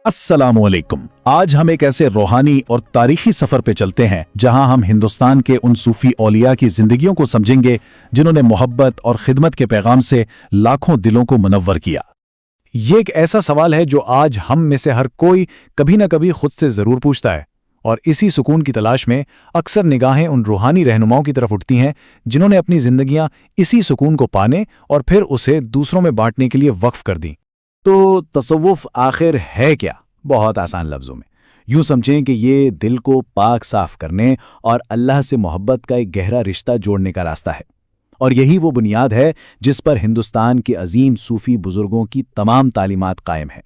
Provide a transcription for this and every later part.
अस्सलामुअलैकुम। आज हम एक ऐसे रूहानी और तारीखी सफर पे चलते हैं जहां हम हिंदुस्तान के उन सूफी औलिया की जिंदगियों को समझेंगे जिन्होंने मोहब्बत और खिदमत के पैगाम से लाखों दिलों को मुनव्वर किया। ये एक ऐसा सवाल है जो आज हम में से हर कोई कभी न कभी खुद से जरूर पूछता है, और इसी सुकून की तलाश में अक्सर निगाहें उन रूहानी रहनुमाओं की तरफ उठती हैं जिन्होंने अपनी जिंदगियां इसी सुकून को पाने और फिर उसे दूसरों में बांटने के लिए वक्फ कर दी। तो तसव्वुफ आखिर है क्या? बहुत आसान लफ्जों में यूं समझें कि ये दिल को पाक साफ करने और अल्लाह से मोहब्बत का एक गहरा रिश्ता जोड़ने का रास्ता है, और यही वो बुनियाद है जिस पर हिंदुस्तान के अजीम सूफी बुजुर्गों की तमाम तालीमात कायम हैं।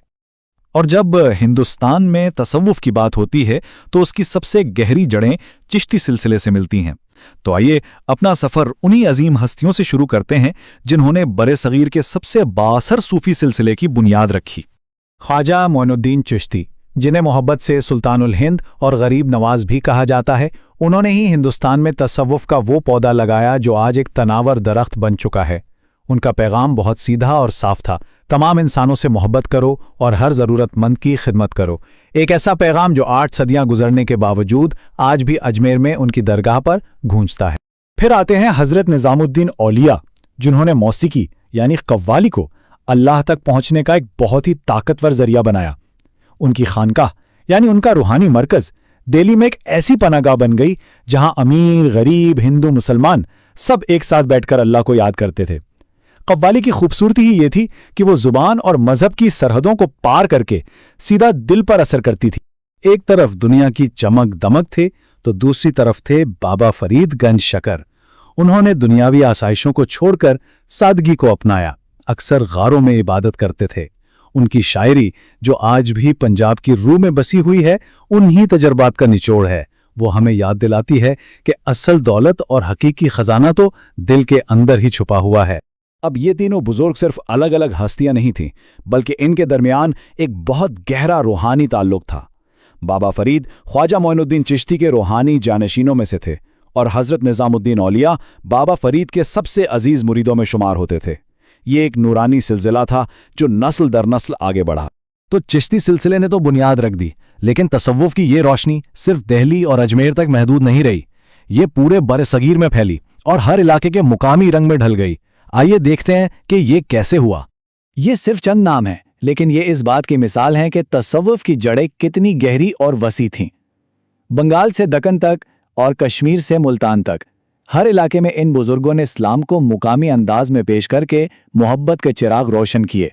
और जब हिंदुस्तान में तसव्वुफ की बात होती है तो उसकी सबसे गहरी जड़ें चिश्ती सिलसिले से मिलती हैं। तो आइए अपना सफर उन्हीं अजीम हस्तियों से शुरू करते हैं जिन्होंने बरे सगीर के सबसे बासर सूफी सिलसिले की बुनियाद रखी। ख्वाजा मोइनुद्दीन चिश्ती, जिन्हें मोहब्बत से सुल्तानुल हिंद और गरीब नवाज भी कहा जाता है, उन्होंने ही हिंदुस्तान में तसव्वुफ का वो पौधा लगाया जो आज एक तनावर दरख्त बन चुका है। उनका पैगाम बहुत सीधा और साफ था, तमाम इंसानों से मोहब्बत करो और हर ज़रूरतमंद की खिदमत करो। एक ऐसा पैगाम जो 8 सदियां गुजरने के बावजूद आज भी अजमेर में उनकी दरगाह पर गूंजता है। फिर आते हैं हज़रत निज़ामुद्दीन औलिया, जिन्होंने मौसीकी यानी कव्वाली को अल्लाह तक पहुंचने का एक बहुत ही ताकतवर जरिया बनाया। उनकी खानकाह यानी उनका रूहानी मरकज दिल्ली में एक ऐसी पनागाह बन गई जहां अमीर, गरीब, हिंदू, मुसलमान सब एक साथ बैठकर अल्लाह को याद करते थे। कव्वाली की खूबसूरती ही ये थी कि वो जुबान और मजहब की सरहदों को पार करके सीधा दिल पर असर करती थी। एक तरफ दुनिया की चमक दमक थे तो दूसरी तरफ थे बाबा फरीद गंज शकर। उन्होंने दुनियावी आसाइशों को छोड़कर सादगी को अपनाया, अक्सर गारों में इबादत करते थे। उनकी शायरी जो आज भी पंजाब की रूह में बसी हुई है, उन्हीं तजर्बात का निचोड़ है। वो हमें याद दिलाती है कि असल दौलत और हकीकी खजाना तो दिल के अंदर ही छुपा हुआ है। अब ये तीनों बुजुर्ग सिर्फ अलग अलग हस्तियां नहीं थीं, बल्कि इनके दरमियान एक बहुत गहरा रूहानी ताल्लुक था। बाबा फरीद ख्वाजा मोइनुद्दीन चिश्ती के रूहानी जानशीनों में से थे, और हज़रत निज़ामुद्दीन औलिया बाबा फरीद के सबसे अजीज मुरीदों में शुमार होते थे। ये एक नूरानी सिलसिला था जो नस्ल दर नस्ल आगे बढ़ा। तो चिश्ती सिलसिले ने तो बुनियाद रख दी, लेकिन तसव्वुफ की ये रोशनी सिर्फ दिल्ली और अजमेर तक महदूद नहीं रही। ये पूरे बरे सगीर में फैली और हर इलाके के मुकामी रंग में ढल गई। आइए देखते हैं कि ये कैसे हुआ। ये सिर्फ चंद नाम हैं, लेकिन ये इस बात की मिसाल हैं कि तसव्वुफ की जड़ें कितनी गहरी और वसी थीं। बंगाल से दक्कन तक और कश्मीर से मुल्तान तक हर इलाके में इन बुजुर्गों ने इस्लाम को मुकामी अंदाज में पेश करके मोहब्बत के चिराग रोशन किए।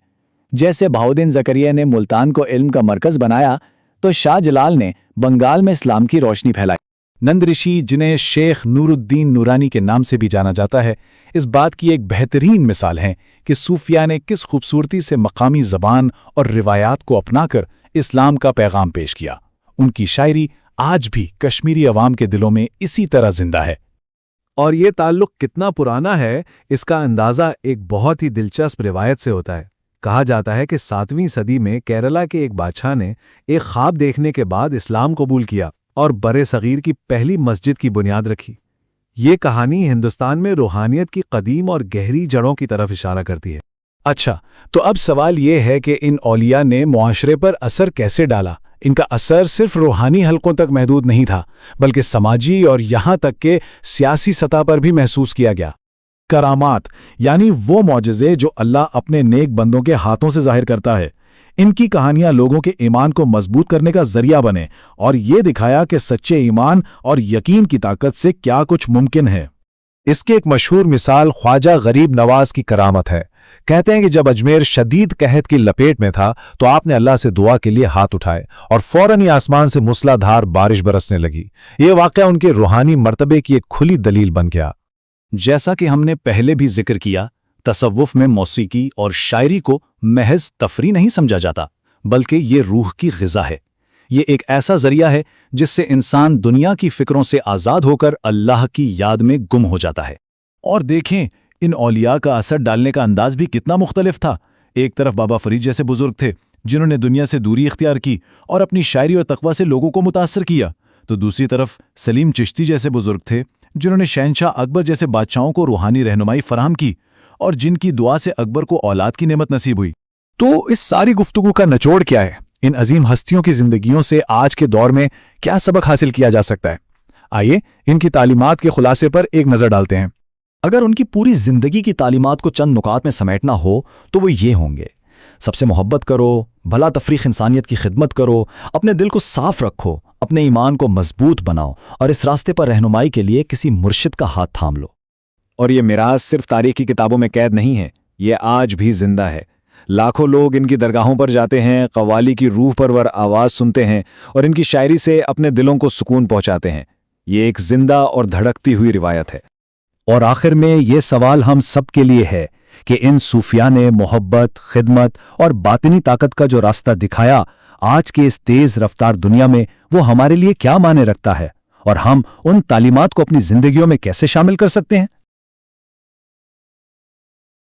जैसे बहाउद्दीन ज़करिया ने मुल्तान को इल्म का मरकज़ बनाया, तो शाह जलाल ने बंगाल में इस्लाम की रोशनी फैलाई। नंद ऋषि, जिन्हें शेख नूरुद्दीन नूरानी के नाम से भी जाना जाता है, इस बात की एक बेहतरीन मिसाल हैं कि सूफिया ने किस खूबसूरती से मकामी ज़बान और रिवायात को अपनाकर इस्लाम का पैगाम पेश किया। उनकी शायरी आज भी कश्मीरी अवाम के दिलों में इसी तरह जिंदा है। और ये ताल्लुक कितना पुराना है, इसका अंदाज़ा एक बहुत ही दिलचस्प रिवायत से होता है। कहा जाता है कि 7वीं सदी में केरला के एक बादशाह ने एक ख्वाब देखने के बाद इस्लाम कबूल किया और बरे सगीर की पहली मस्जिद की बुनियाद रखी। ये कहानी हिंदुस्तान में रूहानियत की कदीम और गहरी जड़ों की तरफ इशारा करती है। अच्छा, तो अब सवाल ये है कि इन औलिया ने मुआशरे पर असर कैसे डाला? इनका असर सिर्फ रूहानी हलकों तक महदूद नहीं था, बल्कि समाजी और यहाँ तक के सियासी सतह पर भी महसूस किया गया। करामात यानी वो मौजज़े जो अल्लाह अपने नेक बंदों के हाथों से जाहिर करता है, इनकी कहानियां लोगों के ईमान को मजबूत करने का जरिया बने और ये दिखाया कि सच्चे ईमान और यकीन की ताकत से क्या कुछ मुमकिन है। इसकी एक मशहूर मिसाल ख्वाजा गरीब नवाज की करामत है। कहते हैं कि जब अजमेर शदीद कहत की लपेट में था तो आपने अल्लाह से दुआ के लिए हाथ उठाए और फौरन ही आसमान से मूसलाधार बारिश बरसने लगी। ये वाकया उनके रूहानी मर्तबे की एक खुली दलील बन गया। जैसा कि हमने पहले भी जिक्र किया, तसव्वुफ में मौसीकी और शायरी को महज तफरी नहीं समझा जाता, बल्कि ये रूह की ग़िज़ा है। ये एक ऐसा जरिया है जिससे इंसान दुनिया की फिक्रों से आज़ाद होकर अल्लाह की याद में गुम हो जाता है। और देखें, इन औलिया का असर डालने का अंदाज भी कितना मुख्तलिफ था। एक तरफ बाबा फरीद जैसे बुजुर्ग थे जिन्होंने दुनिया से दूरी इख्तियार की और अपनी शायरी और तकवा से लोगों को मुतासर किया, तो दूसरी तरफ सलीम चिश्ती जैसे बुजुर्ग थे जिन्होंने शहनशाह अकबर जैसे बादशाहों को रूहानी रहनुमाई फराहम की और जिनकी दुआ से अकबर को औलाद की नेमत नसीब हुई। तो इस सारी गुफ्तगू का निचोड़ क्या है? ان عظیم ہستیوں کی زندگیوں سے آج کے دور میں کیا سبق حاصل کیا جا سکتا ہے؟ آئیے ان کی تعلیمات کے خلاصے پر ایک نظر ڈالتے ہیں۔ اگر ان کی پوری زندگی کی تعلیمات کو چند نکات میں سمیٹنا ہو تو وہ یہ ہوں گے: سب سے محبت کرو، بھلا تفریق انسانیت کی خدمت کرو، اپنے دل کو صاف رکھو، اپنے ایمان کو مضبوط بناؤ اور اس راستے پر رہنمائی کے لیے کسی مرشد کا ہاتھ تھام لو۔ اور یہ میراث صرف تاریخ کی کتابوں میں قید نہیں ہے، یہ آج بھی زندہ ہے۔ لاکھوں لوگ ان کی درگاہوں پر جاتے ہیں، قوالی کی روح پرور آواز سنتے ہیں اور ان کی شاعری سے اپنے دلوں کو سکون پہنچاتے ہیں۔ یہ ایک زندہ اور دھڑکتی ہوئی روایت ہے۔ اور آخر میں یہ سوال ہم سب کے لیے ہے کہ ان صوفیاء نے محبت، خدمت اور باطنی طاقت کا جو راستہ دکھایا، آج کے اس تیز رفتار دنیا میں وہ ہمارے لیے کیا معنی رکھتا ہے، اور ہم ان تعلیمات کو اپنی زندگیوں میں کیسے شامل کر سکتے ہیں؟